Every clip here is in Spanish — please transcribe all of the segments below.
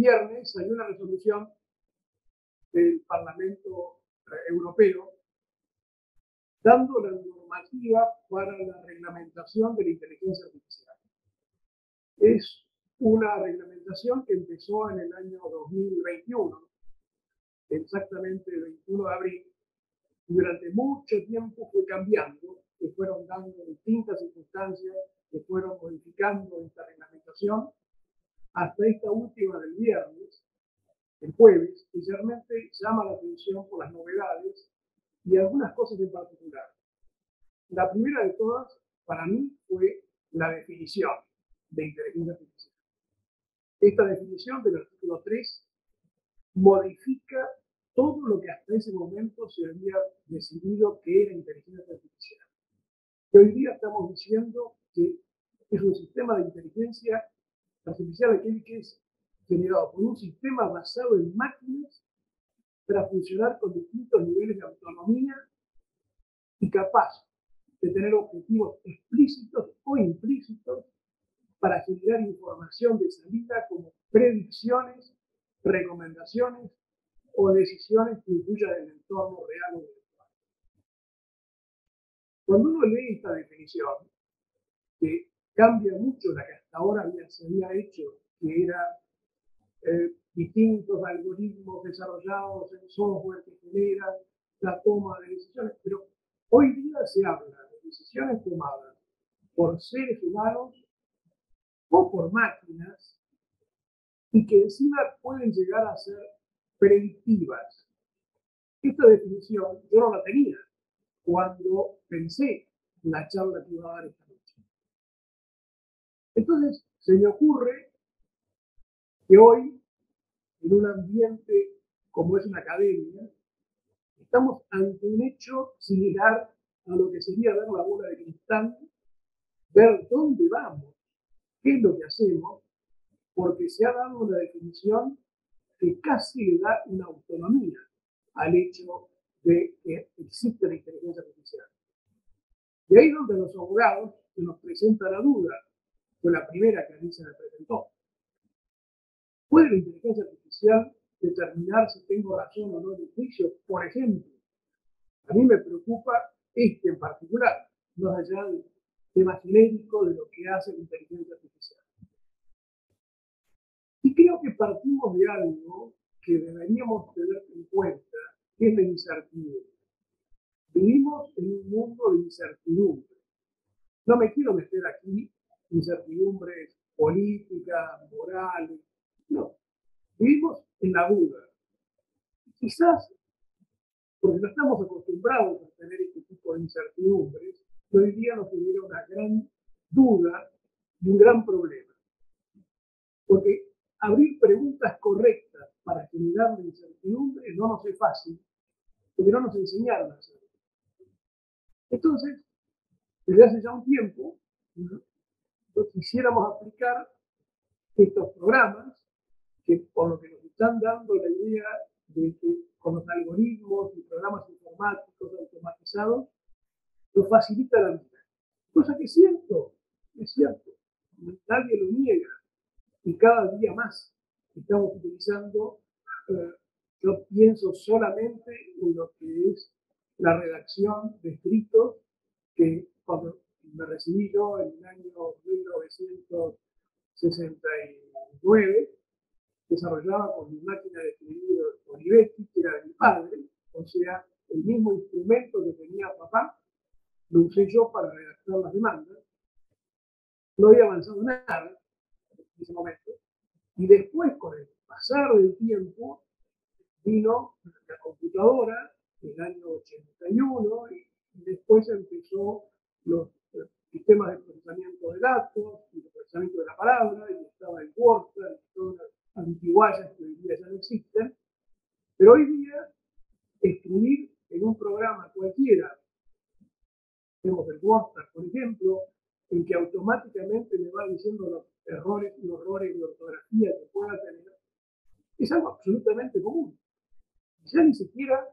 viernes salió una resolución del Parlamento Europeo dando la normativa para la reglamentación de la inteligencia artificial. Es una reglamentación que empezó en el año 2021, exactamente el 21 de abril, y durante mucho tiempo fue cambiando, se fueron dando distintas circunstancias, se fueron modificando esta reglamentación, hasta esta última del viernes, el jueves, que realmente llama la atención por las novedades y algunas cosas en particular. La primera de todas, para mí, fue la definición de inteligencia artificial. Esta definición del artículo 3 modifica todo lo que hasta ese momento se había decidido que era inteligencia artificial. Y hoy día estamos diciendo que es un sistema de inteligencia artificial aquel que es generado por un sistema basado en máquinas para funcionar con distintos niveles de autonomía y capaz de tener objetivos explícitos o implícitos para generar información de salida como predicciones, recomendaciones o decisiones que influyan en el entorno real o virtual. Cuando uno lee esta definición, que cambia mucho la que hasta ahora se había hecho, que era distintos algoritmos desarrollados en software que generan la toma de decisiones, pero hoy día se habla de decisiones tomadas por seres humanos o por máquinas y que encima pueden llegar a ser predictivas. Esta definición yo no la tenía cuando pensé la charla que iba a dar esta noche. Entonces se me ocurre que hoy, en un ambiente como es una academia, estamos ante un hecho similar a lo que sería ver la bola de cristal, ver dónde vamos, qué es lo que hacemos, porque se ha dado una definición que casi le da una autonomía al hecho de que existe la inteligencia artificial. Y ahí es donde los abogados se nos presenta la duda, fue la primera que a mí se me presentó. ¿Puede la inteligencia artificial determinar si tengo razón o no en el juicio? Por ejemplo, a mí me preocupa este en particular, más allá del tema genérico de lo que hace la inteligencia artificial. Y creo que partimos de algo que deberíamos tener en cuenta, que es la incertidumbre. Vivimos en un mundo de incertidumbre. No me quiero meter aquí incertidumbres políticas, morales, no. Vivimos en la duda. Quizás porque no estamos acostumbrados a tener este tipo de incertidumbres, hoy día nos genera una gran duda y un gran problema. Porque abrir preguntas correctas para generar la incertidumbre no nos es fácil, porque no nos enseñaron a hacerlo. Entonces, desde hace ya un tiempo, quisiéramos aplicar estos programas que por lo que nos están dando la idea de que con los algoritmos y programas informáticos automatizados nos facilita la vida. Cosa que es cierto, nadie lo niega. Y cada día más estamos utilizando, yo pienso solamente en lo que es la redacción de escritos, que cuando me recibí yo en el año 1969, desarrollaba con mi máquina de escribir Olivetti, que era de mi padre, o sea, el mismo instrumento que tenía papá, lo usé yo para redactar las demandas. No había avanzado nada en ese momento. Y después, con el pasar del tiempo, vino la computadora en el año 81 y después empezó los sistemas de procesamiento de datos y de procesamiento de la palabra, y estaba el Word, y todas las antiguallas que hoy día ya no existen. Pero hoy día, escribir en un programa cualquiera, tenemos el Word, por ejemplo, en que automáticamente me va diciendo los errores y horrores de ortografía que pueda tener, es algo absolutamente común. Ya ni siquiera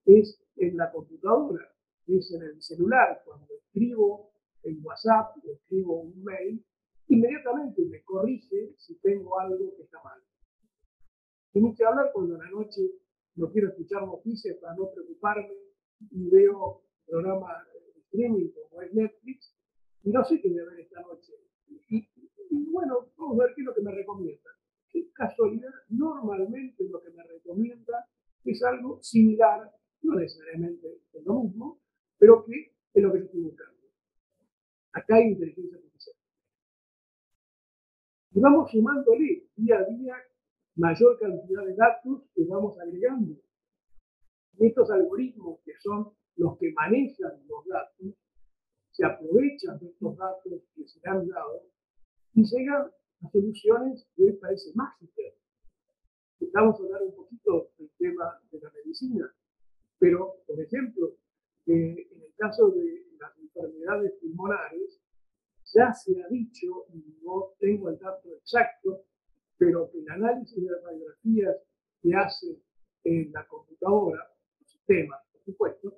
es en la computadora, es en el celular. Cuando escribo en WhatsApp o escribo un mail, inmediatamente me corrige si tengo algo que está mal. Y ni que hablar cuando a la noche no quiero escuchar noticias para no preocuparme y veo programas de streaming como es Netflix y no sé qué voy a ver esta noche. Y bueno, vamos a ver qué es lo que me recomienda. Qué casualidad, normalmente lo que me recomienda es algo similar, no necesariamente es lo mismo, pero que es lo que estoy buscando. Acá hay inteligencia artificial. Y vamos sumándole día a día mayor cantidad de datos que vamos agregando. Y estos algoritmos, que son los que manejan los datos, se aprovechan de estos datos que se han dado y llegan a soluciones que hoy parecen mágicas. Estamos a hablar un poquito del tema de la medicina, pero, por ejemplo, en el caso de las enfermedades pulmonares, ya se ha dicho, y no tengo el dato exacto, pero que el análisis de las radiografías que hace en la computadora, los sistemas, por supuesto,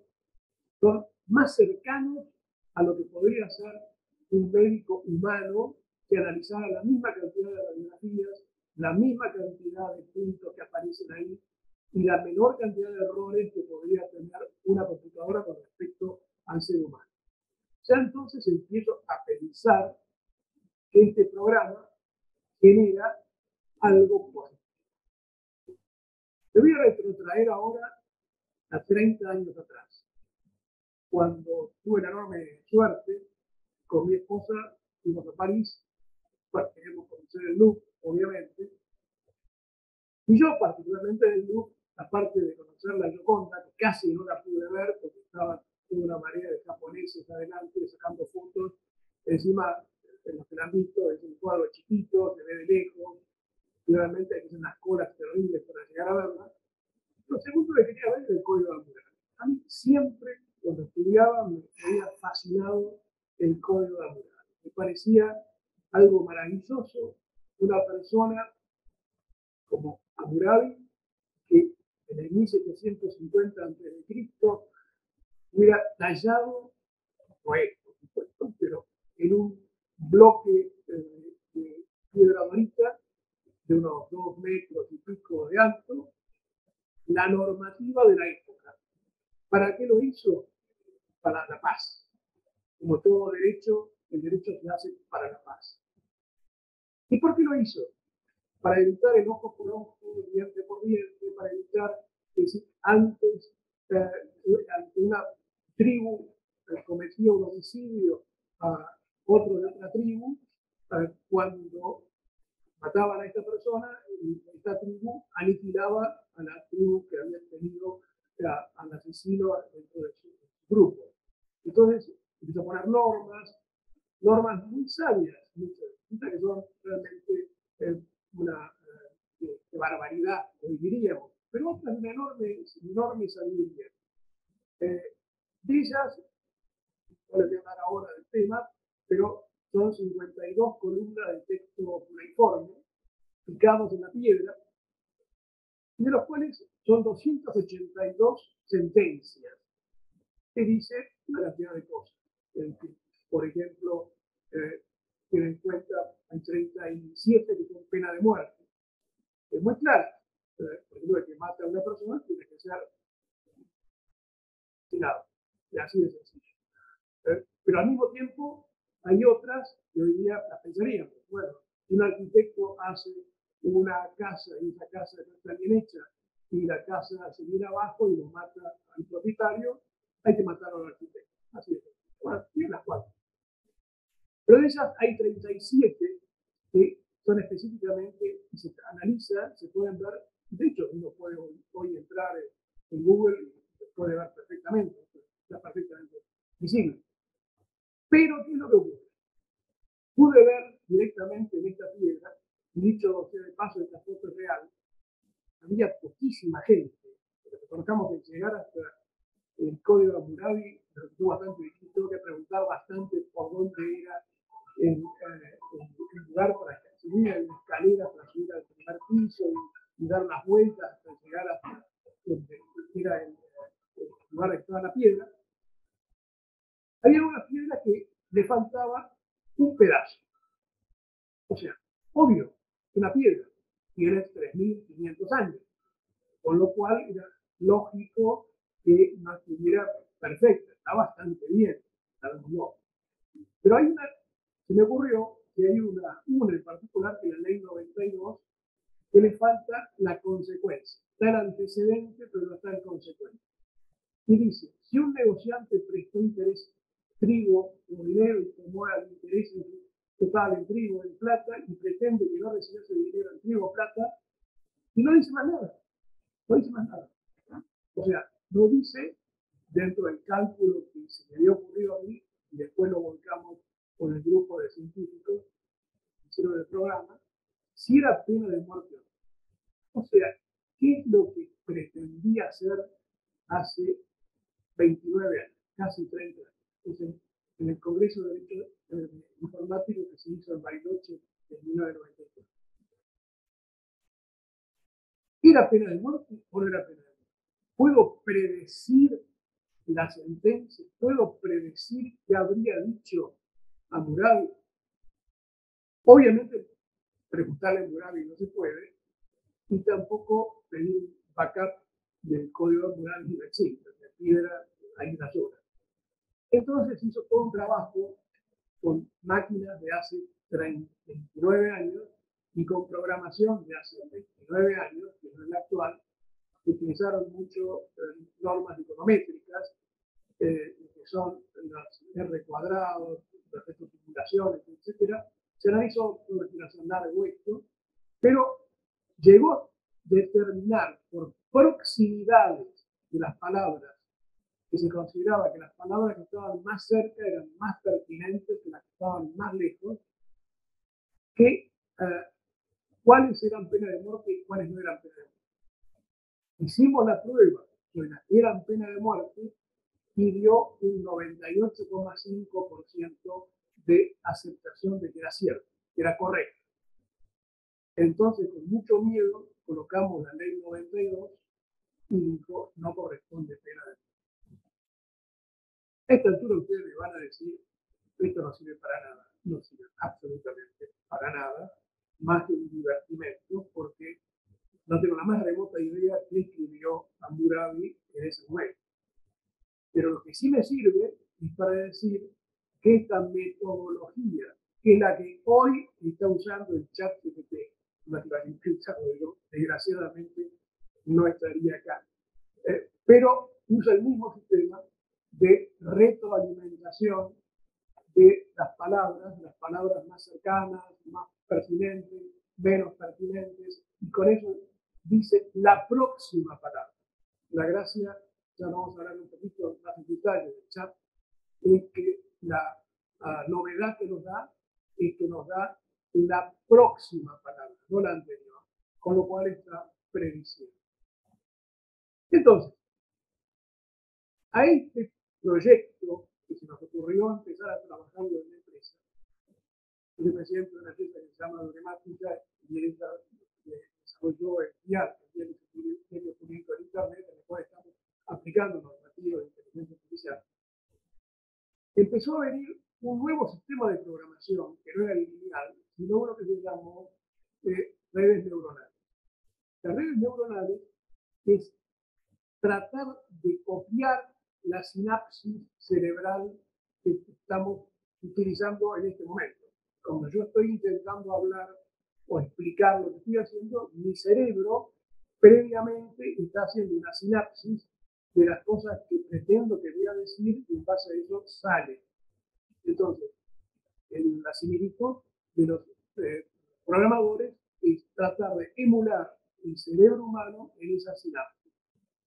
son más cercanos a lo que podría ser un médico humano que analizara la misma cantidad de radiografías, la misma cantidad de puntos que aparecen ahí y la menor cantidad de errores que podría tener una computadora con respecto al ser humano. Ya entonces empiezo a pensar que este programa genera algo positivo. Me voy a retrotraer ahora a 30 años atrás, cuando tuve la enorme suerte con mi esposa, fuimos a París, bueno, queríamos conocer el Louvre, obviamente, y yo particularmente en el Louvre, aparte de conocer la Gioconda, que casi no la pude ver porque estaba toda una marea de japoneses adelante sacando fotos, encima, en los que la han visto, es un cuadro chiquito, se ve de lejos, y realmente hay que hacer unas colas terribles para llegar a verla. Lo segundo que quería ver era el código de Hammurabi. A mí siempre, cuando estudiaba, me había fascinado el código de Hammurabi. Me parecía algo maravilloso, una persona como Hammurabi, que en el 1750 a.C. hubiera tallado, no es, por supuesto, pero en un bloque de piedra dorita de unos 2 metros y pico de alto, la normativa de la época. ¿Para qué lo hizo? Para la paz. Como todo derecho, el derecho se hace para la paz. ¿Y por qué lo hizo? Para evitar el ojo por ojo, diente por diente, para evitar que si antes ante una tribu cometía un homicidio a otro de otra tribu, cuando mataban a esta persona, esta tribu aniquilaba a la tribu que había tenido al asesino dentro de su grupo. Entonces, empezó a poner normas muy sabias, que son realmente una barbaridad, hoy diríamos, pero otras de una enorme sabiduría. De ellas, no les voy a hablar ahora del tema, pero son 52 columnas de texto cuneiforme, picados en la piedra, de los cuales son 282 sentencias que dice una cantidad de cosas. Por ejemplo, tienen en cuenta, hay 37 que son pena de muerte. Es muy claro. Por ejemplo, el que mata a una persona tiene que ser asesinado. Y así de sencillo. Pero al mismo tiempo hay otras que hoy día las pensaríamos. Bueno, si un arquitecto hace una casa y esa casa no está bien hecha y la casa se viene abajo y lo mata al propietario, hay que matarlo al arquitecto. Así es. Bueno, tiene las cuatro. Pero de esas hay 37 que son específicamente, y se analizan, se pueden ver. De hecho, uno puede hoy entrar en Google y se puede ver perfectamente, está perfectamente visible. Pero, ¿qué es lo que ocurre? Pude ver directamente en esta piedra, y dicho sea de paso, esta foto es real, había poquísima gente. Reconozcamos que llegar hasta el código de Hammurabi resultó bastante difícil, tuve que preguntar bastante por dónde era el lugar para subir en la escalera, para subir al primer piso y dar unas vueltas hasta llegar hasta donde era el lugar donde estaba la piedra. Había una piedra que le faltaba un pedazo. O sea, obvio, una piedra. tiene 3.500 años, con lo cual era lógico que no estuviera perfecta, está bastante bien, sabémoslo. Pero se me ocurrió que hay una en particular, que es la ley 92, que le falta la consecuencia. Está el antecedente, pero no está el consecuente. Y dice, si un negociante prestó interés trigo o dinero y tomó el interés total en trigo o en plata y pretende que no reciba ese dinero en trigo o plata, y no dice más nada, no dice más nada. O sea, no dice dentro del cálculo que se me había ocurrido a mí, y después lo volcamos con el grupo de científicos que hicieron el programa, si era pena de muerte o no. O sea, ¿qué es lo que pretendía hacer hace 29 años, casi 30 años? Entonces, en el Congreso de Derecho Informático que se hizo en Bariloche en 1994. ¿Era pena de muerte o no era pena de muerte? ¿Puedo predecir la sentencia? ¿Puedo predecir qué habría dicho Hammurabi? Obviamente, preguntarle a Hammurabi no se puede, y tampoco pedir un backup del código de Hammurabi no existe, de piedra hay una sola. Entonces hizo todo un trabajo con máquinas de hace 29 años y con programación de hace 29 años, que no es la actual, que utilizaron mucho normas econométricas, que son las R cuadrados, las simulaciones, etc. Se analizó una relación largo esto, pero llegó a determinar por proximidades de las palabras, que se consideraba que las palabras que estaban más cerca eran más pertinentes que las que estaban más lejos, que cuáles eran pena de muerte y cuáles no eran pena de muerte. Hicimos la prueba que eran pena de muerte y dio un 98,5% de aceptación de que era cierto, que era correcto. Entonces, con mucho miedo, colocamos la ley 92 y dijo, no corresponde pena de muerte. A esta altura ustedes me van a decir, esto no sirve para nada, no sirve absolutamente para nada, más que un divertimento, porque no tengo la más remota idea qué escribió Hammurabi en ese momento. Pero lo que sí me sirve es para decir que esta metodología, que es la que hoy está usando el ChatGPT, desgraciadamente no estaría acá, pero usa el mismo sistema de retroalimentación de las palabras más cercanas, más pertinentes, menos pertinentes, y con eso dice la próxima palabra. La gracia, ya vamos a hablar un poquito más en detalle del chat, es que la novedad que nos da es que nos da la próxima palabra, no la anterior, con lo cual está prediciendo. Entonces, a este proyecto que se nos ocurrió empezar a trabajarlo en la empresa, yo me siento en una empresa que se llama Doremática y ella desarrolló el IAR, el Diario Jurídico de Internet, en el cual estamos aplicando normativas de inteligencia artificial. Empezó a venir un nuevo sistema de programación que no era lineal, sino uno que se llamó redes neuronales. Las redes neuronales es tratar de copiar la sinapsis cerebral que estamos utilizando en este momento. Cuando yo estoy intentando hablar o explicar lo que estoy haciendo, mi cerebro previamente está haciendo una sinapsis de las cosas que pretendo que voy a decir y en base a eso sale. Entonces, la similitud de los programadores es tratar de emular el cerebro humano en esa sinapsis.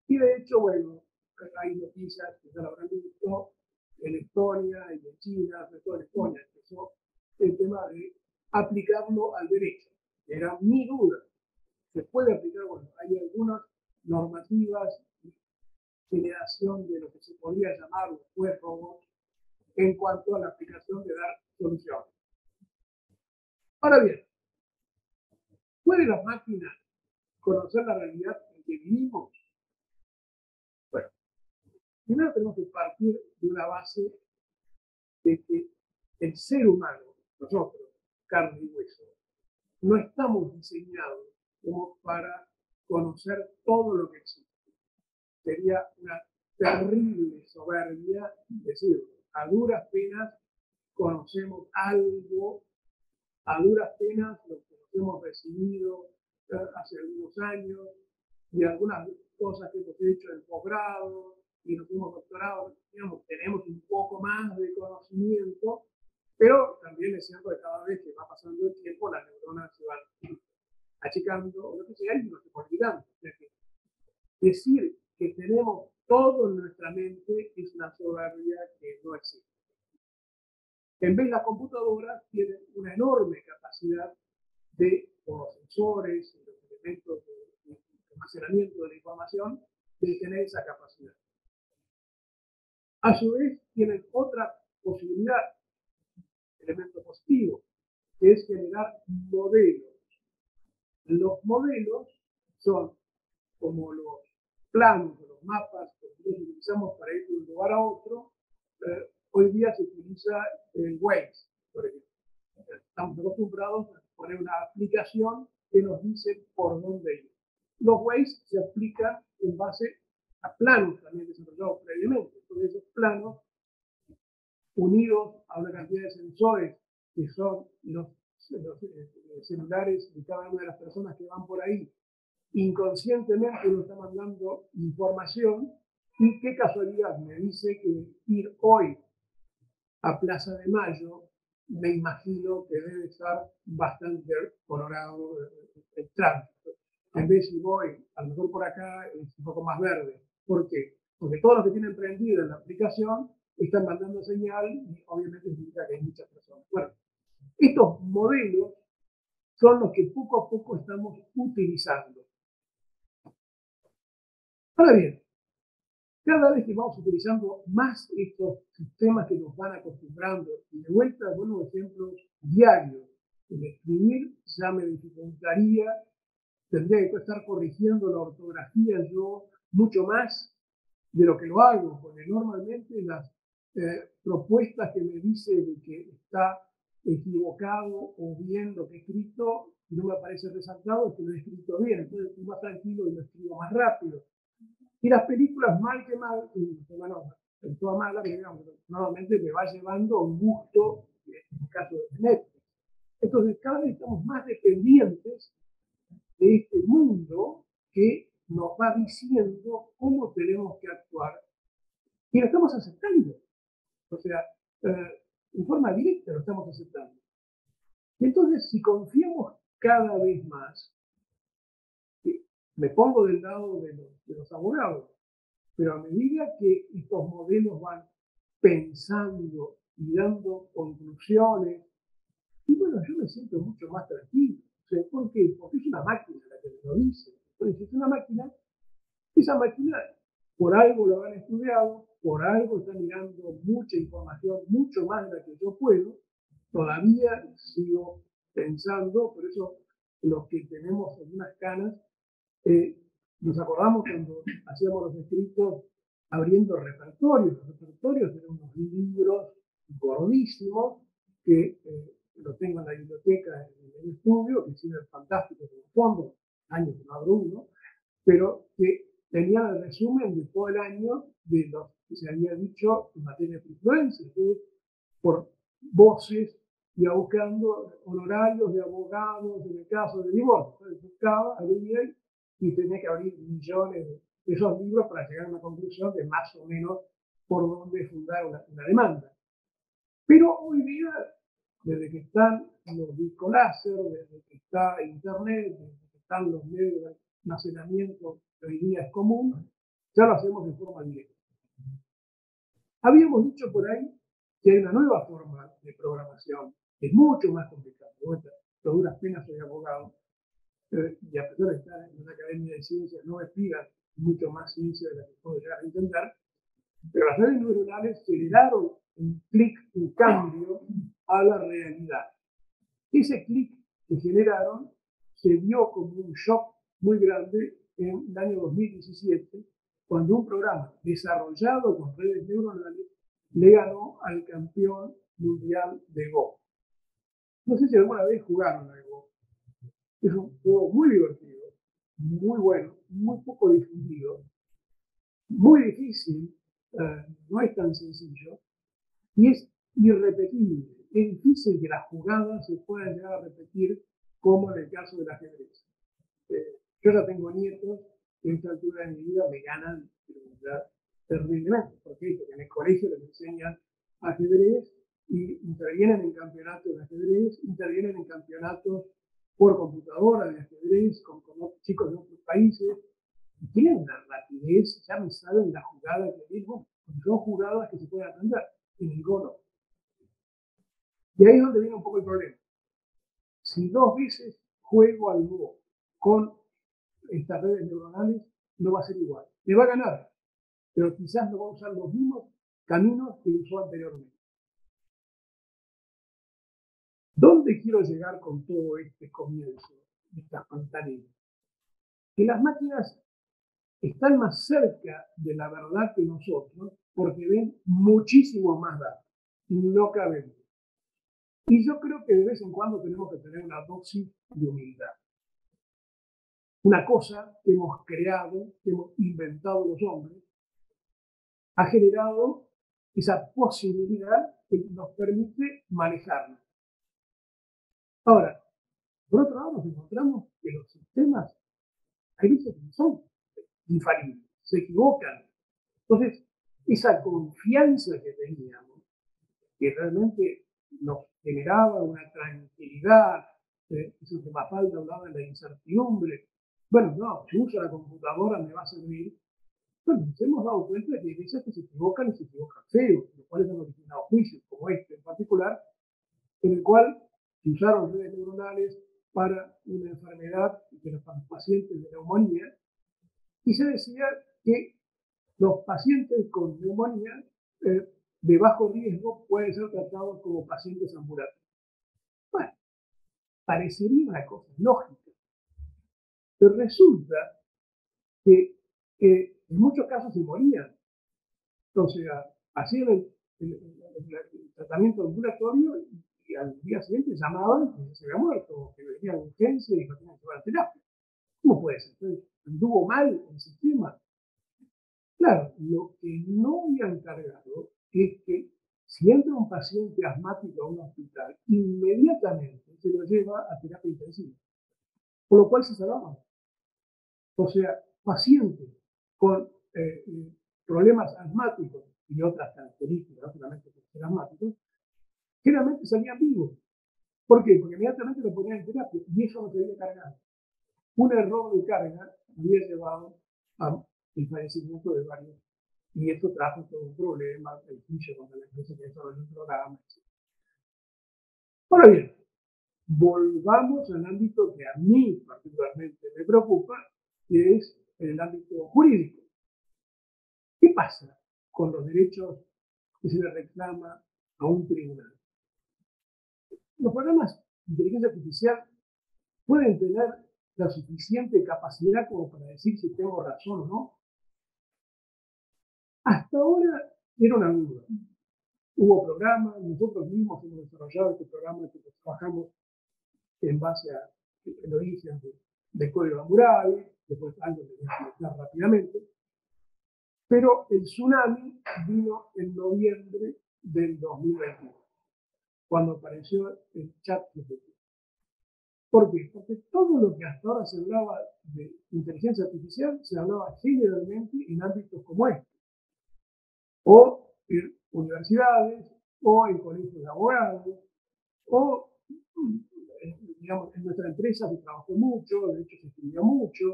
Y de hecho, bueno, hay noticias que ya lo habrán visto en Estonia y en China, sobre todo en Estonia, empezó el tema de aplicarlo al derecho. Era mi duda. ¿Se puede aplicar? Bueno, hay algunas normativas, generación de lo que se podría llamar los juez robots en cuanto a la aplicación de dar soluciones. Ahora bien, ¿pueden las máquinas conocer la realidad en que vivimos? Bueno, primero tenemos que partir de una base de que el ser humano, nosotros, carne y hueso, no estamos diseñados como para conocer todo lo que existe. Sería una terrible soberbia decirlo. A duras penas conocemos algo, a duras penas lo que nos hemos recibido hace algunos años y algunas cosas que hemos hecho en posgrado y nos hemos doctorado, digamos, tenemos un poco más de conocimiento, pero también es cierto que cada vez que va pasando el tiempo las neuronas se van achicando o lo que sea y nos se olvidando. O sea que decir que tenemos todo en nuestra mente es una soberbia que no existe. En vez, las computadoras tienen una enorme capacidad de, por los sensores y los elementos de almacenamiento de la información, de tener esa capacidad. A su vez, tienen otra posibilidad, elemento positivo, que es generar modelos. Los modelos son como los planos o los mapas que utilizamos para ir de un lugar a otro. Hoy día se utiliza el Waze, por ejemplo. Estamos acostumbrados a poner una aplicación que nos dice por dónde ir. Los Waze se aplican en base a planos también desarrollados previamente. Entonces, esos planos, unidos a una cantidad de sensores que son los celulares de cada una de las personas que van por ahí, inconscientemente nos está mandando información. Y qué casualidad, me dice que ir hoy a Plaza de Mayo, me imagino que debe estar bastante colorado el tránsito. En vez de voy, a lo mejor por acá es un poco más verde. ¿Por qué? Porque todos los que tienen prendida la aplicación están mandando señal y obviamente significa que hay muchas personas. Bueno, estos modelos son los que poco a poco estamos utilizando. Ahora bien, cada vez que vamos utilizando más estos sistemas que nos van acostumbrando, y de vuelta, buenos ejemplos diarios, el escribir ya me dificultaría, tendría que estar corrigiendo la ortografía yo mucho más de lo que lo hago, porque normalmente las propuestas que me dice de que está equivocado o bien lo que he escrito, no me aparece resaltado, es que lo he escrito bien, entonces estoy más tranquilo y lo escribo más rápido. Y las películas, mal que mal, bueno, en toda mala, digamos, normalmente me va llevando un gusto, en el caso de Netflix. Entonces, cada vez estamos más dependientes de este mundo que nos va diciendo cómo tenemos que actuar. Y lo estamos aceptando. O sea, en forma directa lo estamos aceptando. Y entonces, si confiamos cada vez más, me pongo del lado de los abogados, pero a medida que estos modelos van pensando y dando conclusiones, y bueno, yo me siento mucho más tranquilo. O sea, ¿por qué? Porque es una máquina la que me lo dice. Entonces, si es una máquina, esa máquina por algo lo han estudiado, por algo está mirando mucha información, mucho más de la que yo puedo. Todavía sigo pensando, por eso los que tenemos algunas canas, nos acordamos cuando hacíamos los escritos abriendo repertorios. Los repertorios eran unos libros gordísimos que lo tengo en la biblioteca en el estudio, que sirven fantásticos en el fondo, años que no abro uno, pero que tenían el resumen de todo el año de lo que se había dicho en materia de influencia. Entonces, por voces, iba buscando honorarios de abogados en el caso de divorcio. Entonces, buscaba, abría y tenía que abrir millones de esos libros para llegar a una conclusión de más o menos por dónde fundar una demanda. Pero hoy día, desde que están los discos láser, desde que está Internet, desde que están los medios de almacenamiento que hoy día es común, ya lo hacemos de forma directa. Habíamos dicho por ahí que hay una nueva forma de programación, que es mucho más complicada. A duras penas soy abogado, y a pesar de estar en una academia de ciencias, no me pidan mucho más ciencia de la que puedo llegar a entender, pero las redes neuronales generaron un clic, un cambio a la realidad. Ese clic que generaron se dio como un shock muy grande en el año 2017, cuando un programa desarrollado con redes neuronales le ganó al campeón mundial de Go. No sé si alguna vez jugaron al Go. Es un juego muy divertido, muy bueno, muy poco difundido, muy difícil, no es tan sencillo y es irrepetible. Es difícil que las jugadas se puedan llegar a repetir como en el caso del ajedrez. Yo ya tengo nietos que a esta altura de mi vida me ganan terriblemente. ¿Por qué? Porque en el colegio les enseñan ajedrez y intervienen en campeonatos de ajedrez, intervienen en campeonatos por computadora de ajedrez con chicos de otros países y tienen una rapidez, ya me saben la jugada que digo, son jugadas que se pueden aprender en el Go. Y ahí es donde viene un poco el problema. Si 2 veces juego al Go con estas redes neuronales, no va a ser igual. Me va a ganar, pero quizás no va a usar los mismos caminos que usó anteriormente. ¿Dónde quiero llegar con todo este comienzo, estas pantallas? Que las máquinas están más cerca de la verdad que nosotros porque ven muchísimo más datos. No caben. Y yo creo que de vez en cuando tenemos que tener una dosis de humildad. Una cosa que hemos creado, que hemos inventado los hombres, ha generado esa posibilidad que nos permite manejarlo. Ahora, por otro lado, nos encontramos que los sistemas, hay veces que no son infalibles, se equivocan. Entonces, esa confianza que teníamos, que realmente nos generaba una tranquilidad, eso que más falta hablaba de la incertidumbre. Bueno, no, si uso la computadora me va a servir. Bueno, nos hemos dado cuenta de que hay veces que se equivocan y se equivocan feo, los cuales han originado juicios, como este en particular, en el cual se usaron redes neuronales para una enfermedad de los pacientes de neumonía, y se decía que los pacientes con neumonía de bajo riesgo pueden ser tratados como pacientes ambulatorios. Bueno, parecería una cosa lógica, pero resulta que en muchos casos se morían. Entonces, hacían el tratamiento ambulatorio y al día siguiente llamaban que se había muerto, que venía de urgencia y lo tenían que llevar a terapia. ¿Cómo puede ser? Entonces, anduvo mal el sistema. Claro, lo que no habían cargado es que si entra un paciente asmático a un hospital, inmediatamente se lo lleva a terapia intensiva, por lo cual se salvaban. O sea, pacientes con problemas asmáticos y otras características, no solamente por ser asmáticos, generalmente salían vivos. ¿Por qué? Porque inmediatamente lo ponían en terapia y eso no se había cargado. Un error de carga había llevado al fallecimiento de varios y esto trajo todo un problema, el juicio contra la empresa que desarrolló el programa, etc. Ahora bien, volvamos al ámbito que a mí particularmente me preocupa, que es el ámbito jurídico. ¿Qué pasa con los derechos que se le reclama a un tribunal? Los programas de inteligencia artificial pueden tener la suficiente capacidad como para decir si tengo razón o no. Hasta ahora era una duda. Hubo programas, nosotros mismos hemos desarrollado este programa que trabajamos en base a el origen de código Hammurabi, después algo que voy a explicar rápidamente. Pero el tsunami vino en noviembre del 2021, cuando apareció el ChatGPT. ¿Por qué? Porque todo lo que hasta ahora se hablaba de inteligencia artificial se hablaba generalmente en ámbitos como este, o en universidades, o en colegios de abogados, o digamos, en nuestra empresa se trabajó mucho, de hecho se escribió mucho,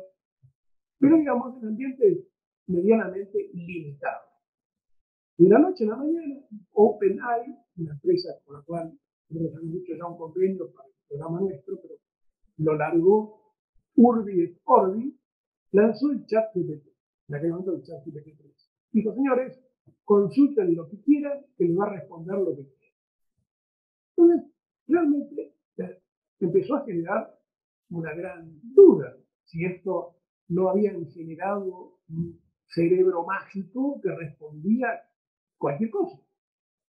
pero digamos en ambientes medianamente limitados. De la noche a la mañana, OpenAI, una empresa con la cual nosotros hemos hecho ya un convenio para el programa nuestro, pero lo largó Urbi et Orbi, lanzó el ChatGPT, en aquel momento el ChatGPT 3. Dijo, señores, consulten lo que quieran, que les va a responder lo que quieran. Entonces, realmente empezó a generar una gran duda si esto no habían generado un cerebro mágico que respondía cualquier cosa.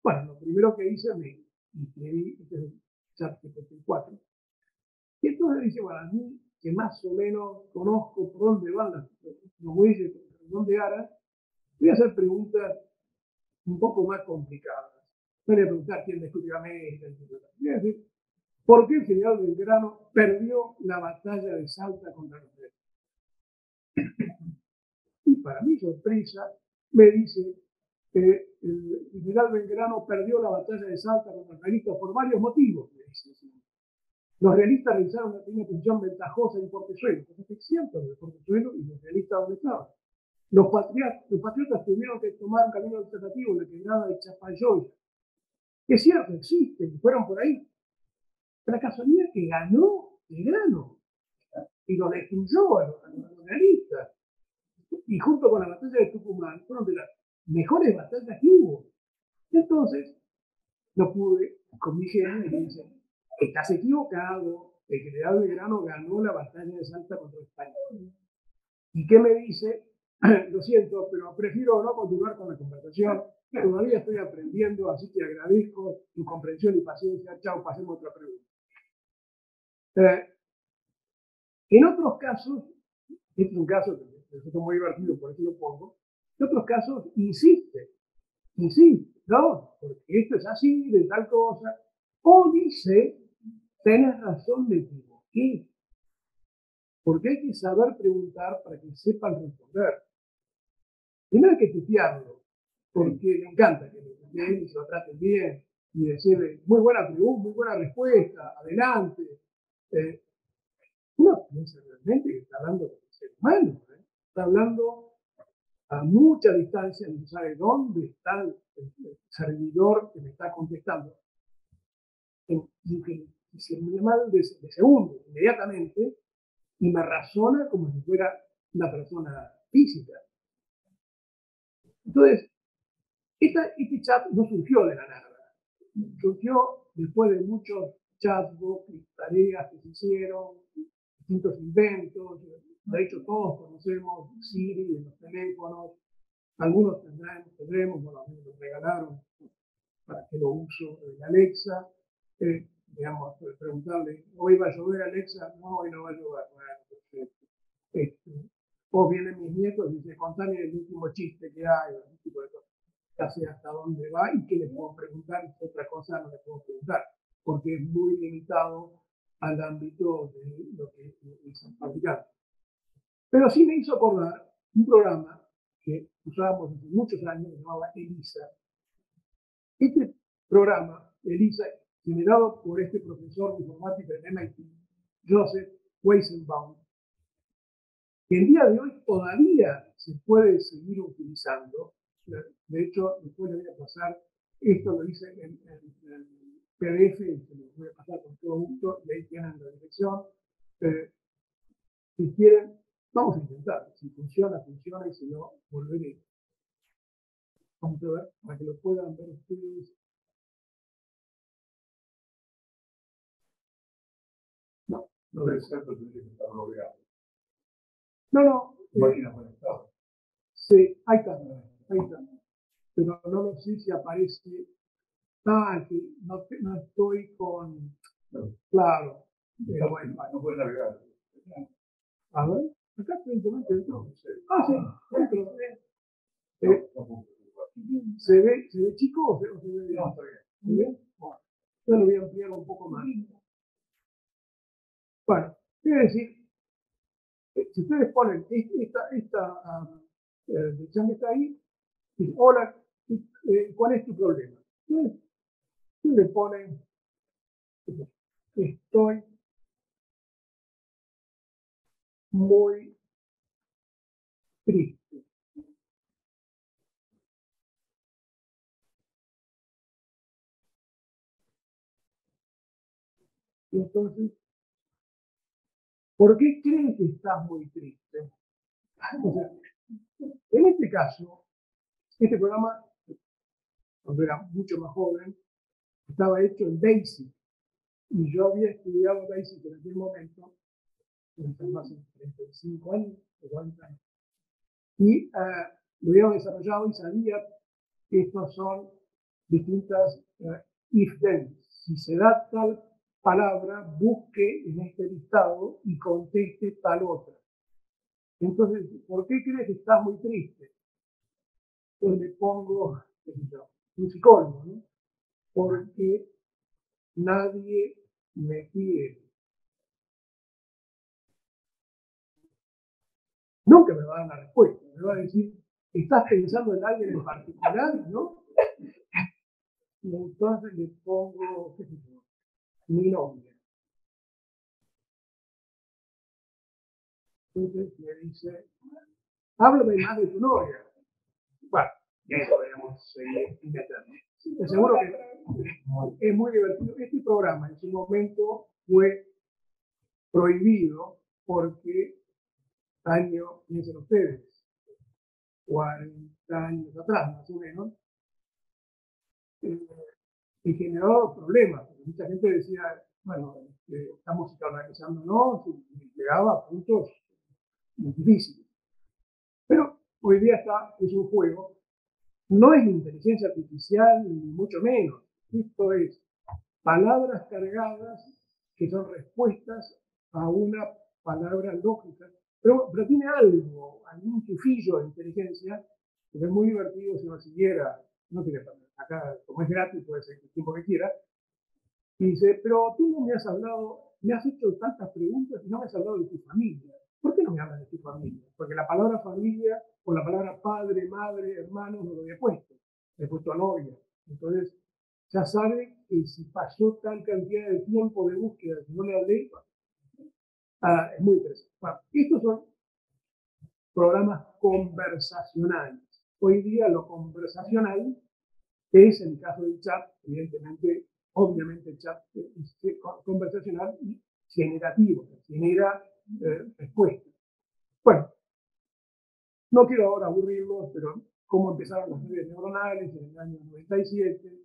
Bueno, lo primero que hice, me inscribí, este es el ChatGPT 4, Y entonces dice, bueno, a mí, que más o menos conozco por dónde van los bueyes, por dónde aran, voy a hacer preguntas un poco más complicadas. No voy a preguntar quién descubrió América, etc. Voy a decir, ¿por qué el general Belgrano perdió la batalla de Salta contra los realistas? Y para mi sorpresa, me dice que el general Belgrano perdió la batalla de Salta contra los realistas por varios motivos, me dice. Los realistas realizaron una posición ventajosa en Portezuelo. Entonces es cierto, de Portezuelo y los realistas donde estaban. Los patriotas tuvieron que tomar un camino alternativo, la quebrada de Chapayollas. Es cierto, existen, fueron por ahí. Pero la casualidad es que ganó Belgrano y lo destruyó a los realistas. Y junto con la batalla de Tucumán, fueron de las mejores batallas que hubo. Entonces, no pude, con mi genio, y le dije, estás equivocado, el general Belgrano ganó la batalla de Salta contra España. ¿Y qué me dice? Lo siento, pero prefiero no continuar con la conversación. Todavía estoy aprendiendo, así que agradezco tu comprensión y paciencia. Chao, pasemos a otra pregunta. En otros casos, este es un caso que es muy divertido, por eso lo pongo. En otros casos, insiste, no, porque esto es así, de tal cosa. O dice, tenés razón, me equivoqué. Porque hay que saber preguntar para que sepan responder. Primero hay que tutearlo, porque le encanta que lo tuteen y se lo traten bien, y decirle, muy buena pregunta, muy buena respuesta, adelante. Uno piensa realmente que está hablando con el ser humano, está hablando a mucha distancia, no sabe dónde está el servidor que me está contestando. Y que se me llama de segundo, inmediatamente, y me razona como si fuera una persona física. Entonces, este chat no surgió de la nada. Surgió después de muchos chatbots y tareas que se hicieron, distintos inventos. De hecho, todos conocemos Siri en los teléfonos. Algunos tendremos, bueno, a mí me lo regalaron para que lo uso en Alexa. Digamos, preguntarle, ¿hoy va a llover, Alexa? No, hoy no va a llover. Bueno, perfecto. O vienen mis nietos y dicen, contame el último chiste que hay, ese tipo de cosas. Ya sé hasta dónde va y qué le puedo preguntar, y otra cosa no le puedo preguntar, porque es muy limitado al ámbito de lo que es fabricante. Pero sí me hizo acordar un programa que usábamos hace muchos años, que se llamaba ELISA. Este programa, ELISA, generado por este profesor de informática de MIT, Joseph Weizenbaum, que el día de hoy todavía se puede seguir utilizando. De hecho, después les voy a pasar, esto lo hice en PDF, se lo voy a pasar con todo gusto, y ahí tienen la dirección. Si quieren, vamos a intentar. Si funciona, funciona, y si no, volveré. Vamos a ver, para que lo puedan ver ustedes. No, no debe ser, pero tiene que estar bloqueado. No. Máquina conectada. Sí, ahí está. Pero no sé si aparece. Que no estoy con. Claro. No puedes navegar. A ver, acá evidentemente dentro. Sí, dentro. ¿Se ve chico o se ve bien? No, está bien. ¿Muy bien? Bueno, yo lo voy a ampliar un poco más. Bueno, quiero decir, si ustedes ponen esta dirección que está ahí, dice, hola, ¿cuál es tu problema? Entonces, le ponen, estoy muy triste. Y entonces, ¿por qué creen que estás muy triste? O sea, en este caso, este programa, cuando era mucho más joven, estaba hecho en BASIC. Y yo había estudiado BASIC en aquel momento, más de 35 años, 40 años. Y lo había desarrollado y sabía que estos son distintas if-then. Si se da tal palabra busque en este listado y conteste tal otra. Entonces, ¿por qué crees que estás muy triste? Entonces le pongo, qué sé yo, un psicólogo, ¿no? Porque nadie me quiere. Nunca me va a dar la respuesta, me va a decir, ¿estás pensando en alguien en particular? ¿No? Y entonces le pongo, qué sé yo, mi nombre. Entonces me dice, háblame más de tu novia. Bueno, y ahí podríamos seguir inventando. Seguro que es muy divertido. Este programa en su momento fue prohibido porque piensen ustedes, 40 años atrás más o menos, eh, y generó problemas, porque mucha gente decía, bueno, estamos organizándonos y llegaba a puntos muy difíciles. Pero hoy día es un juego, no es inteligencia artificial ni mucho menos. Esto es palabras cargadas que son respuestas a una palabra lógica, pero tiene algo, algún tufillo de inteligencia, que es muy divertido si uno siguiera, no tiene problema, acá como es gratis puede ser el tiempo que quiera, y dice, pero tú no me has hablado, me has hecho tantas preguntas y no me has hablado de tu familia. ¿Por qué no me hablas de tu familia? Porque la palabra familia o la palabra padre, madre, hermano no lo había puesto. Le he puesto a novia. Entonces, ya sabe que si pasó tal cantidad de tiempo de búsqueda que no le hablé, es muy interesante. Bueno, estos son programas conversacionales. Hoy día lo conversacional es, en el caso del chat, evidentemente, obviamente el chat es conversacional y generativo, genera respuestas. Bueno, no quiero ahora aburrirlos, pero cómo empezaron las redes neuronales en el año 97,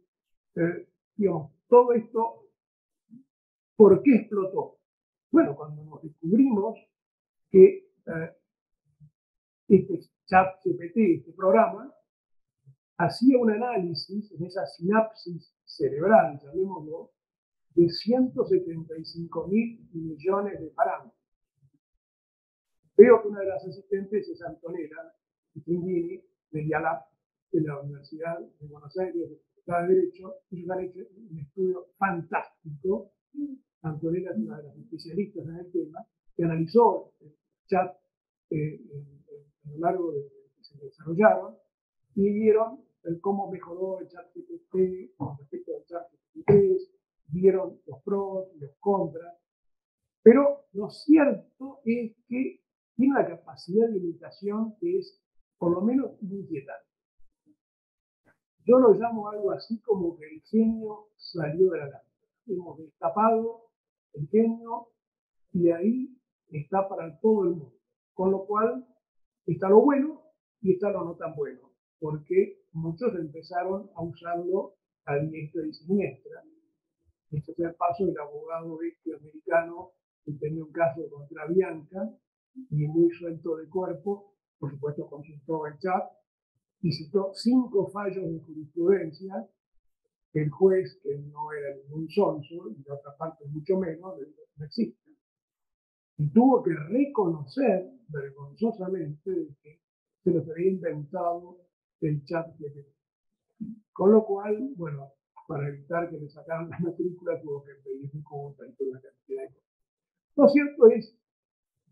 digamos, todo esto, ¿por qué explotó? Bueno, cuando nos descubrimos que este chat GPT, este programa, hacía un análisis en esa sinapsis cerebral, llamémoslo, de 175.000 millones de parámetros. Veo que una de las asistentes es Antonella Stringini, de IALAP, de la Universidad de Buenos Aires, de la Facultad de Derecho. Ellos han hecho un estudio fantástico. Antonella es una de las especialistas en el tema, que analizó el chat a lo largo de que se desarrollaron y vieron cómo mejoró el chat GPT con respecto al chat GPT-3, vieron los pros y los contras, pero lo cierto es que tiene una capacidad de imitación que es por lo menos inquietante. Yo lo llamo algo así como que el genio salió de la lámpara. Hemos destapado el genio y ahí está para todo el mundo. Con lo cual está lo bueno y está lo no tan bueno, porque muchos empezaron a usarlo a diestra y siniestra. Esto es el paso del abogado americano que tenía un caso contra Bianca y muy suelto de cuerpo, por supuesto consultó el chat y citó 5 fallos de jurisprudencia que el juez, que no era ningún sonso, y de otra parte mucho menos, no existe. Y tuvo que reconocer vergonzosamente que se los había inventado el chat GPT. Con lo cual, bueno, para evitar que le sacaran la matrícula, tuvo que pedir un contra y toda una cantidad de cosas. Lo cierto es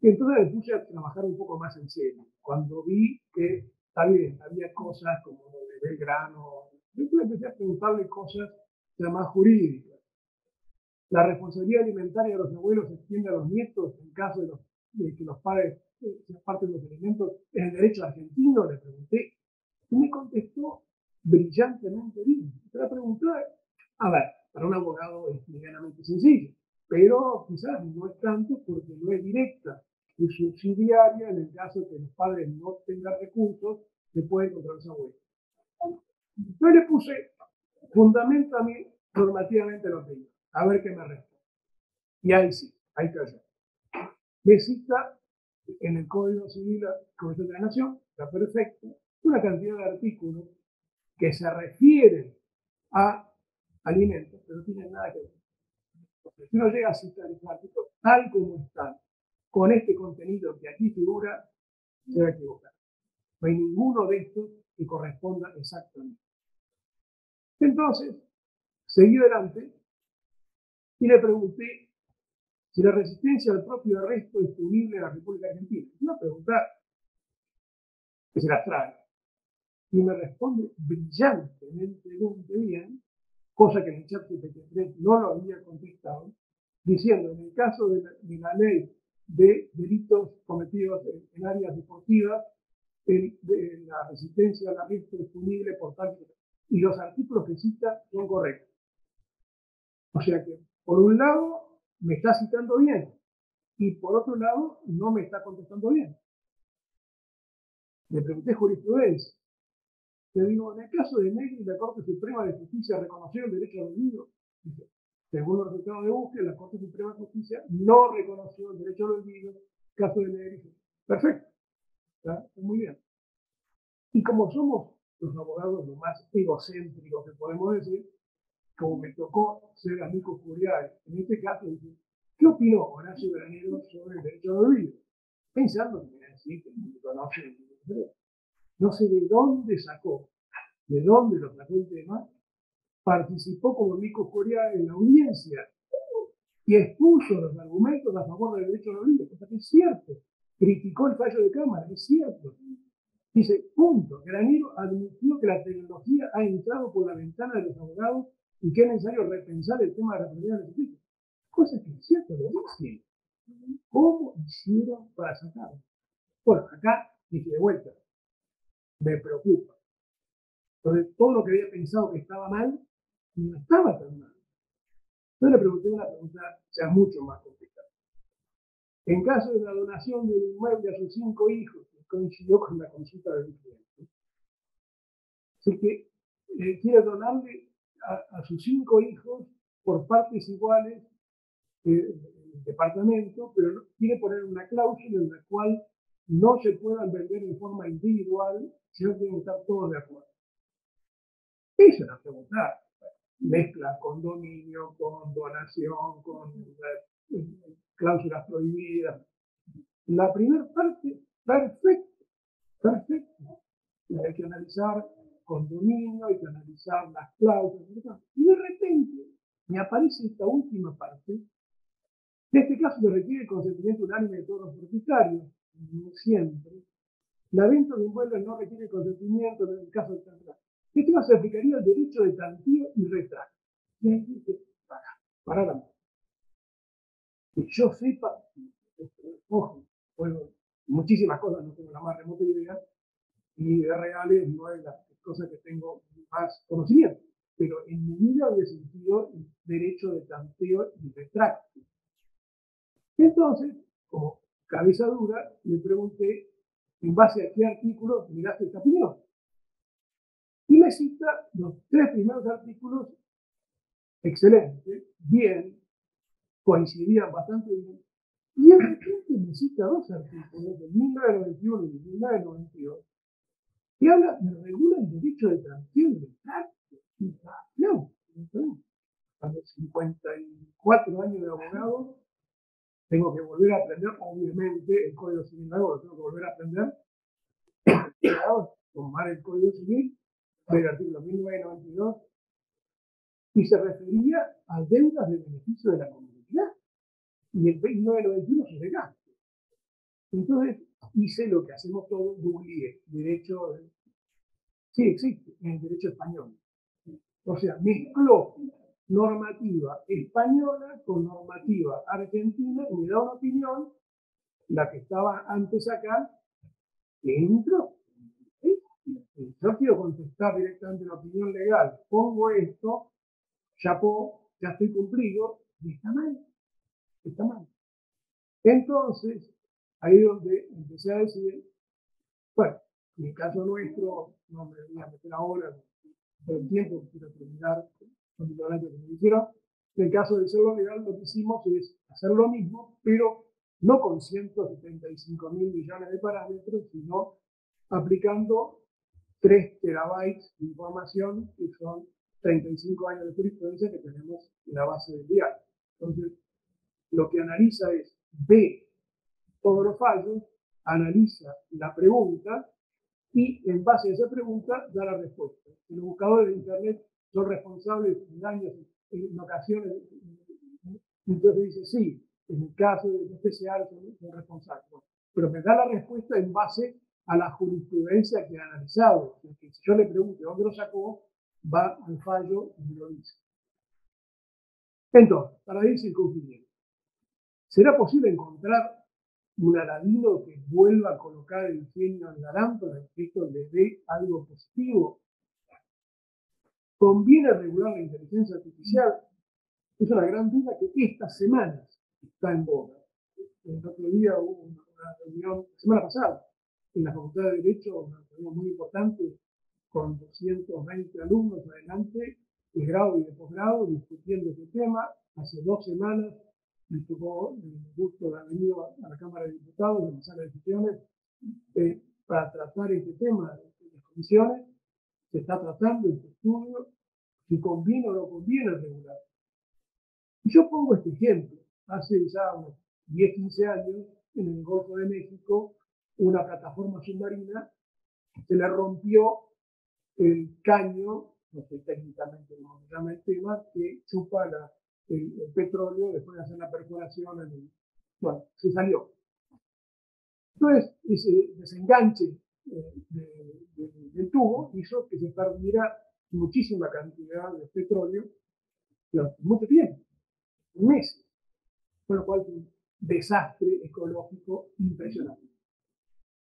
que entonces me puse a trabajar un poco más en serio. Cuando vi que también había cosas como lo de Belgrano, entonces empecé a preguntarle cosas ya más jurídicas. La responsabilidad alimentaria de los abuelos se extiende a los nietos en caso de que los padres se aparten los alimentos. ¿Es el derecho argentino? Le pregunté. Y me contestó brillantemente bien. La pregunta, a ver, para un abogado es medianamente sencillo, pero quizás no es tanto porque no es directa y subsidiaria en el caso de que los padres no tengan recursos, se puede encontrar los abuelos. Yo le puse, fundamentame normativamente lo que digo, a ver qué me responde. Y ahí sí, ahí cayó. Me cita en el Código Civil de la Nación, está perfecto, una cantidad de artículos que se refieren a alimentos, pero no tienen nada que ver. Porque si uno llega a citar esos artículos tal como están, con este contenido que aquí figura, se va a equivocar. No hay ninguno de estos que corresponda exactamente. Entonces, seguí adelante y le pregunté si la resistencia al propio arresto es punible en la República Argentina. Es una pregunta que se la trae. Y me responde brillantemente bien, cosa que en el chat GPT no lo había contestado, diciendo, en el caso de la ley de delitos cometidos en áreas deportivas, la resistencia al arresto es punible por tal que... Y los artículos que cita son correctos. O sea que, por un lado, me está citando bien, y por otro lado, no me está contestando bien. Le pregunté jurisprudencia. Le digo, en el caso de Negri, la Corte Suprema de Justicia reconoció el derecho al olvido. Dice, según los resultados de búsqueda, la Corte Suprema de Justicia no reconoció el derecho al olvido. Caso de Negri. Perfecto. ¿Está? Muy bien. Y como somos los abogados lo más egocéntricos que podemos decir, como me tocó ser amigo curiae, en este caso, dice, ¿qué opinó Horacio Granero sobre el derecho al olvido? Pensando que me iba a decir que no conoce el derecho. No sé de dónde lo sacó el tema, participó como amigo curiae en la audiencia y expuso los argumentos a favor del derecho al olvido, cosa que es cierto. Criticó el fallo de Cámara, es cierto. Dice, punto, Granero admitió que la tecnología ha entrado por la ventana de los abogados y que es necesario repensar el tema de la propiedad de los hijos. Cosa que es cierto, lo dice. ¿Cómo hicieron para sacarlo? Bueno, acá dije de vuelta, me preocupa. Entonces, todo lo que había pensado que estaba mal, no estaba tan mal. Entonces le pregunté una pregunta, sea mucho más complicada. En caso de la donación del inmueble a sus 5 hijos, que coincidió con la consulta del cliente, así que quiere donarle a sus 5 hijos por partes iguales el departamento, pero no, quiere poner una cláusula en la cual no se puedan vender en forma individual, sino tienen que estar todos de acuerdo. Esa es la pregunta. Mezcla condominio, con donación, con cláusulas prohibidas. La primera parte, perfecto, perfecto. Hay que analizar condominio, hay que analizar las cláusulas, y de repente me aparece esta última parte. En este caso se requiere el consentimiento unánime de todos los propietarios, no siempre. La venta de inmuebles no requiere consentimiento en el caso de tanteo. Este caso se aplicaría el derecho de tanteo y retrato. Y ahí dice, para la mano. Que yo sepa, ojo, bueno, muchísimas cosas no tengo la más remota idea, y de reales no es la cosa que tengo más conocimiento. Pero en mi vida había sentido el derecho de tanteo y retrato. Entonces, como cabeza dura, le pregunté en base a qué artículo miraste esta opinión. Y me cita los 3 primeros artículos, excelente, bien, coincidían bastante bien. Y de repente me cita 2 artículos de 1991 y de 1992 que habla de regular el derecho de tanteo y retrato. No, a los 54 años de abogado, tengo que volver a aprender, obviamente, el Código Civil nuevo, lo tengo que volver a aprender, tomar el Código Civil del artículo 1992, y se refería a deudas de beneficio de la comunidad, y el 1991 se gasto. Entonces hice lo que hacemos todos, googleé, derecho, sí existe, en el derecho español. O sea, mezcló normativa española con normativa argentina y me da una opinión, la que estaba antes acá, que entró. Yo quiero contestar directamente la opinión legal, pongo esto, ya estoy cumplido, y está mal, está mal. Entonces, ahí es donde empecé a decir, bueno, en el caso nuestro, no me voy a meter ahora por el tiempo, quiero terminar con el horario que me dijeron. En el caso de serlo legal, lo que hicimos es hacer lo mismo, pero no con 175 mil millones de parámetros, sino aplicando 3 terabytes de información, que son 35 años de jurisprudencia que tenemos en la base del diario. Entonces, lo que analiza es, ve todos los fallos, analiza la pregunta y en base a esa pregunta da la respuesta. Los buscadores de Internet son responsables de daños en ocasiones, entonces dice, sí, en el caso de especial son responsables. Bueno, pero me da la respuesta en base a la jurisprudencia que ha analizado. Si yo le pregunto dónde lo sacó, va al fallo y me lo dice. Entonces, para ir circunscribiendo, ¿será posible encontrar un Aladino que vuelva a colocar el genio en la lámpara y que esto le dé algo positivo? ¿Conviene regular la inteligencia artificial? Es una gran duda que estas semanas está en boga. El otro día hubo una reunión, la semana pasada, en la Facultad de Derecho, una reunión muy importante, con 220 alumnos adelante, de grado y de posgrado, discutiendo este tema. Hace 2 semanas me tocó el gusto de haber venido a la Cámara de Diputados, en la sala de sesiones, para tratar este tema de las comisiones. Se está tratando este estudio, si conviene o no conviene regular. Y yo pongo este ejemplo. Hace ya unos 10, 15 años, en el Golfo de México, una plataforma submarina se le rompió el caño, no sé técnicamente cómo se llama el tema, que chupa el petróleo después de hacer la perforación. Bueno, se salió. Entonces, ese desenganche del tubo hizo que se perdiera muchísima cantidad de petróleo durante mucho tiempo, meses, con lo cual fue un desastre ecológico impresionante.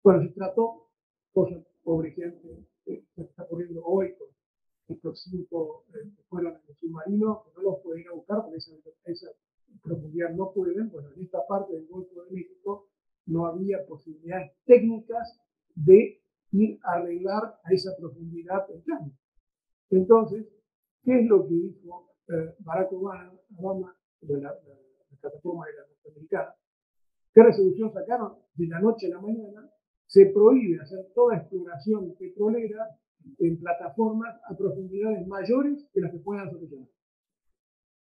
Bueno, se trató, cosa pobre gente, que está ocurriendo hoy con estos 5 que fueron en el submarino, que no los pueden ir a buscar porque esa profundidad no pueden. Bueno, en esta parte del Golfo de México no había posibilidades técnicas de ir a arreglar a esa profundidad el caño. Entonces, ¿qué es lo que dijo Barack Obama de la plataforma de la norteamericana? ¿Qué resolución sacaron? De la noche a la mañana se prohíbe hacer toda exploración petrolera en plataformas a profundidades mayores que las que puedan solucionar.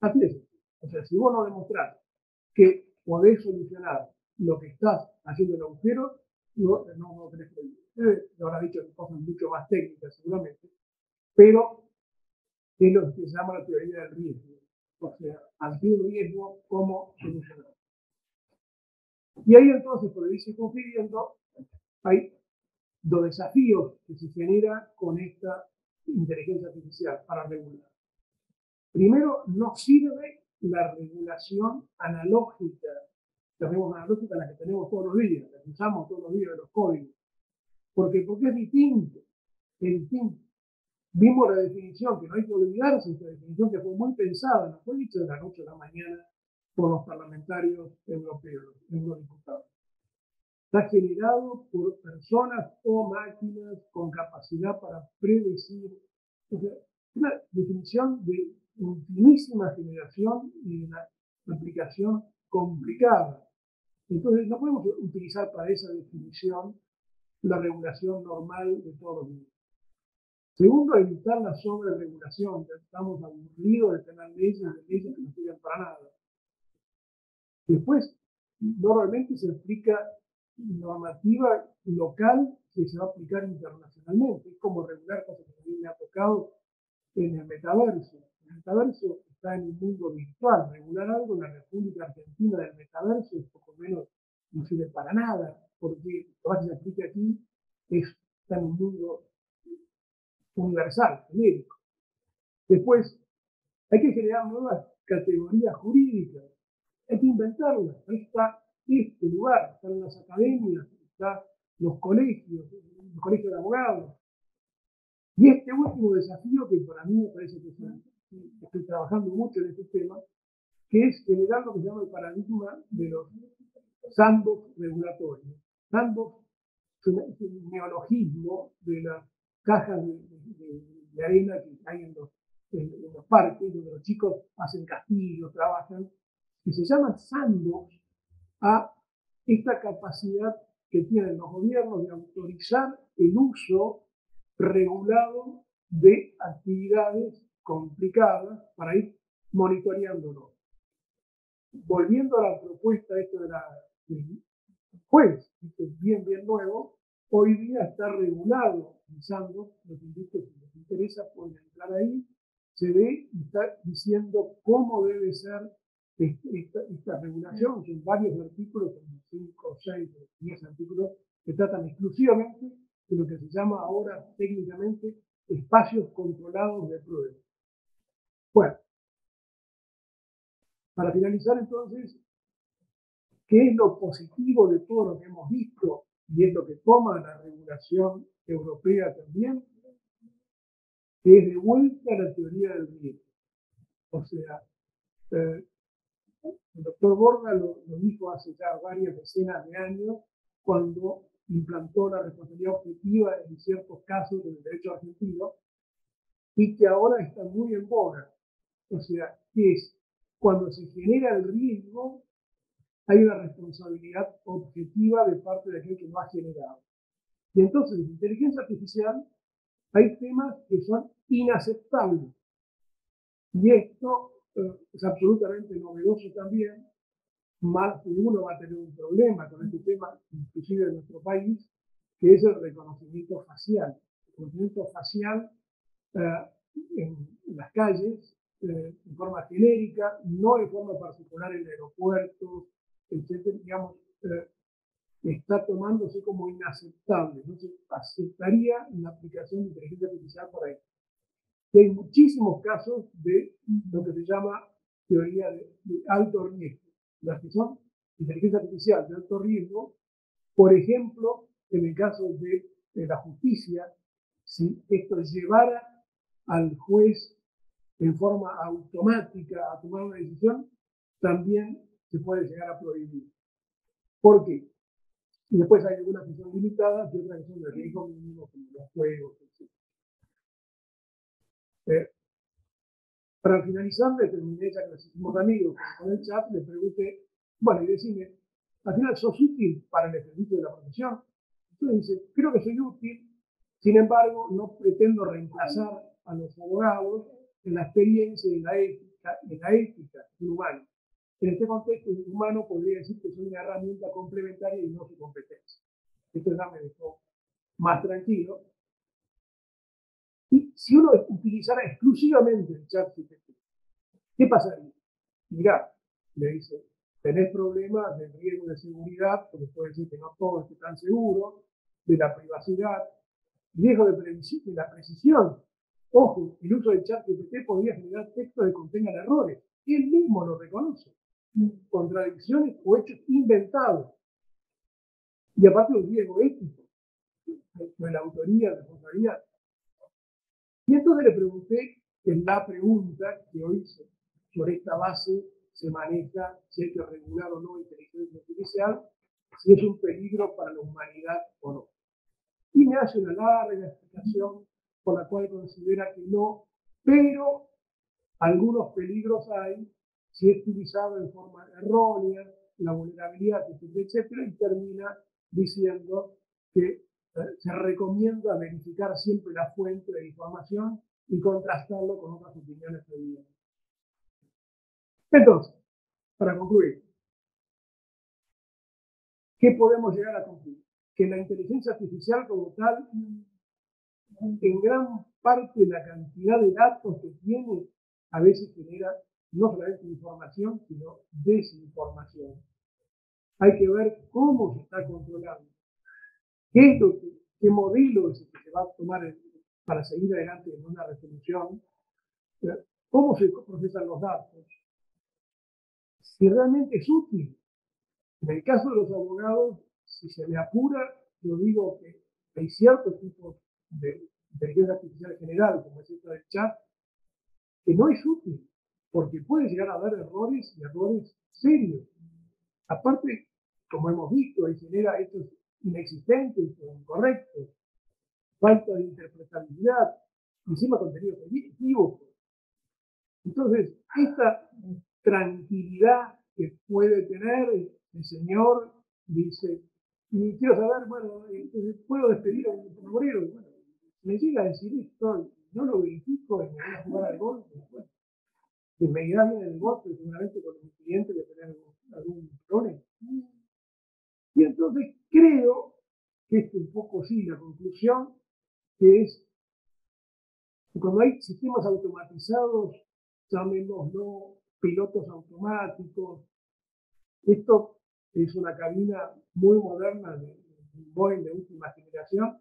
Así es. O sea, si vos no demostrás que podés solucionar lo que estás haciendo el agujero, no tenés prohibido. Lo habrá dicho cosas mucho más técnicas seguramente, pero es lo que se llama la teoría del riesgo. O sea, ante un riesgo, ¿cómo solucionar? Y ahí entonces, por irse confiriendo, hay 2 desafíos que se generan con esta inteligencia artificial para regular. Primero, no sirve la regulación analógica, la que tenemos todos los días, la que usamos todos los días de los códigos. Porque es distinto, es distinto. Vimos la definición, que no hay que olvidarse, esta definición que fue muy pensada, no fue dicha de la noche a la mañana por los parlamentarios europeos, los eurodiputados. Está generado por personas o máquinas con capacidad para predecir. O sea, una definición de ultimísima generación y de una aplicación complicada. Entonces, no podemos utilizar para esa definición la regulación normal de todos los días. Segundo, evitar la sobreregulación. Estamos aburridos de tener leyes que no sirven para nada. Después, normalmente se aplica normativa local que se va a aplicar internacionalmente. Es como regular cosas que a mí me ha tocado en el metaverso. El metaverso está en un mundo virtual. Regular algo en la República Argentina del metaverso es poco menos, no sirve para nada, porque lo que se aplica aquí está en un mundo universal, genérico. Después, hay que generar nuevas categorías jurídicas. Hay que inventarlas. Ahí está este lugar, están las academias, están los colegios de abogados. Y este último desafío, que para mí me parece que estoy trabajando mucho en este tema, que es generar lo que se llama el paradigma de los sandbox regulatorios. Sandbox es un neologismo de las cajas de arena que hay en los parques, donde los chicos hacen castillos, trabajan, y se llama sandbox a esta capacidad que tienen los gobiernos de autorizar el uso regulado de actividades complicadas para ir monitoreándolo. volviendo a la propuesta esta del juez, esto es bien nuevo, hoy día está regulado, pensando, los invito, si les interesa, pueden entrar ahí, se ve y está diciendo cómo debe ser esta regulación. Son varios artículos, como 5, 6, 10 artículos, que tratan exclusivamente de lo que se llama ahora técnicamente espacios controlados de prueba. Bueno, para finalizar entonces, ¿qué es lo positivo de todo lo que hemos visto? Y es lo que toma la regulación europea también, que es de vuelta a la teoría del riesgo. O sea, el doctor Borda lo dijo hace ya varias decenas de años, cuando implantó la responsabilidad objetiva en ciertos casos del derecho argentino, y que ahora está muy en boga. O sea, que es cuando se genera el riesgo, hay una responsabilidad objetiva de parte de aquel que lo ha generado. Y entonces, en inteligencia artificial hay temas que son inaceptables. Y esto es absolutamente novedoso también. Más de uno va a tener un problema con este tema, inclusive en nuestro país, que es el reconocimiento facial. El reconocimiento facial en las calles, en forma genérica, no en forma particular en aeropuertos, etcétera, digamos, está tomándose como inaceptable. No se aceptaría la aplicación de inteligencia artificial por ahí. Y hay muchísimos casos de lo que se llama teoría de alto riesgo. Las que son inteligencia artificial de alto riesgo, por ejemplo, en el caso de la justicia, si esto llevara al juez en forma automática a tomar una decisión, también se puede llegar a prohibir. ¿Por qué? Y después hay algunas que son limitadas y otras que son de riesgo mínimo, como los juegos, etc. Para finalizar, le terminé, ya que nos hicimos amigos con el chat, le pregunté, bueno, y decime, al final, ¿sos útil para el ejercicio de la profesión? Entonces dice, creo que soy útil, sin embargo, no pretendo reemplazar a los abogados en la experiencia y en la ética del humano. En este contexto, un humano podría decir que es una herramienta complementaria y no su competencia. Esto ya me dejó más tranquilo. Y si uno utilizara exclusivamente el chat GPT, ¿qué pasaría? Mirá, le dice, tenés problemas de riesgo de seguridad, porque puede decir que no todo esté tan seguro, de la privacidad, riesgo de la precisión. Ojo, el uso del chat GPT podría generar textos que contengan errores. Él mismo lo reconoce. Contradicciones o hechos inventados. Y aparte del riesgo ético, de la autoría, de la responsabilidad. Y entonces le pregunté, en la pregunta que hoy sobre esta base se maneja si hay que regular o no inteligencia artificial, si es un peligro para la humanidad o no. Y me hace una larga explicación por la cual considera que no, pero algunos peligros hay si es utilizado en forma errónea, la vulnerabilidad, etcétera, y termina diciendo que se recomienda verificar siempre la fuente de información y contrastarlo con otras opiniones previas. Entonces, para concluir, ¿qué podemos llegar a concluir? Que la inteligencia artificial como tal, en gran parte la cantidad de datos que tiene, a veces genera no solamente información, sino desinformación. Hay que ver cómo se está controlando, qué modelo es el que se va a tomar para seguir adelante en una resolución, cómo se procesan los datos, si realmente es útil. En el caso de los abogados, si se me apura, yo digo que hay ciertos tipos de inteligencia artificial general, como es esta del chat, que no es útil, porque puede llegar a haber errores y errores serios. Aparte, como hemos visto, ahí genera hechos inexistentes o incorrectos, falta de interpretabilidad, encima contenidos equívocos. Entonces, esta tranquilidad que puede tener el señor dice, y quiero saber, bueno, ¿puedo despedir a un obrero? Bueno, me llega a decir esto, no lo verifico y me voy a jugar al gol. Bueno, que me irá bien en el negocio, seguramente con mi cliente voy a tener algún problema. Y entonces creo que es un poco sí la conclusión, que es que cuando hay sistemas automatizados, llamémoslo pilotos automáticos, esto es una cabina muy moderna de Boeing de última generación,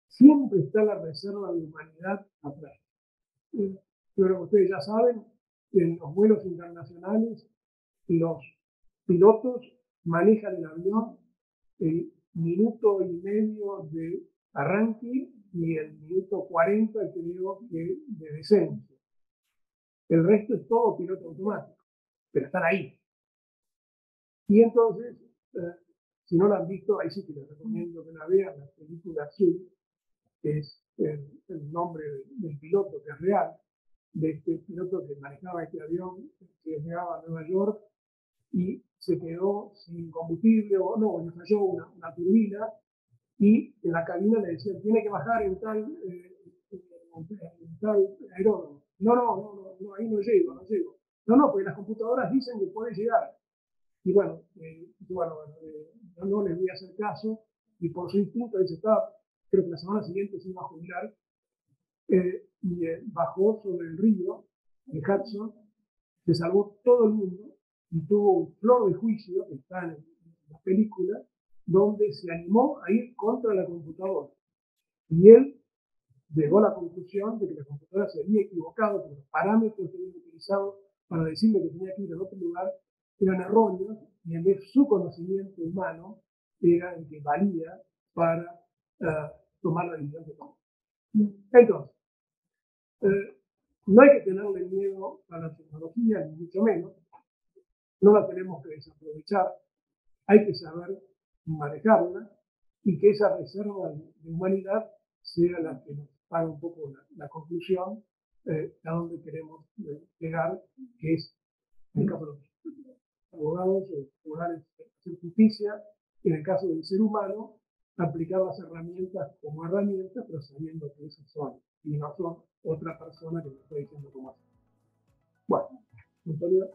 siempre está la reserva de humanidad atrás. Yo creo que ustedes ya saben que en los vuelos internacionales los pilotos manejan el avión el minuto y medio de arranque y el minuto 40 creo que de descenso. El resto es todo piloto automático, pero están ahí. Y entonces, si no la han visto, ahí sí que les recomiendo que la vean, la película Azul, que es el nombre del piloto, que es real, de este piloto que manejaba este avión, que llegaba a Nueva York y se quedó sin combustible, o no, le falló una turbina, y en la cabina le decían, tiene que bajar en tal aeródromo. No, ahí no llego. No, porque las computadoras dicen que puede llegar. Y bueno, yo no les voy a hacer caso, y por su instinto él se estaba, creo que la semana siguiente se iba a jubilar, y bajó sobre el río, el Hudson, se salvó todo el mundo, y tuvo un flor de juicio, que está en la película, donde se animó a ir contra la computadora. Y él llegó a la conclusión de que la computadora se había equivocado, porque los parámetros que habían utilizado para decirle que tenía que ir a otro lugar eran erróneos, y en vez de su conocimiento humano era el que valía para tomar la decisión que tomó. Entonces, no hay que tenerle miedo a la tecnología, ni mucho menos. No la tenemos que desaprovechar. Hay que saber manejarla, y que esa reserva de humanidad sea la que nos haga un poco la conclusión a donde queremos llegar, que es, en el caso de los abogados, tribunales hacer justicia, en el caso del ser humano, aplicar las herramientas como herramientas, pero sabiendo que esas son, y no son otra persona que nos está diciendo cómo hacer. Bueno, Antonio.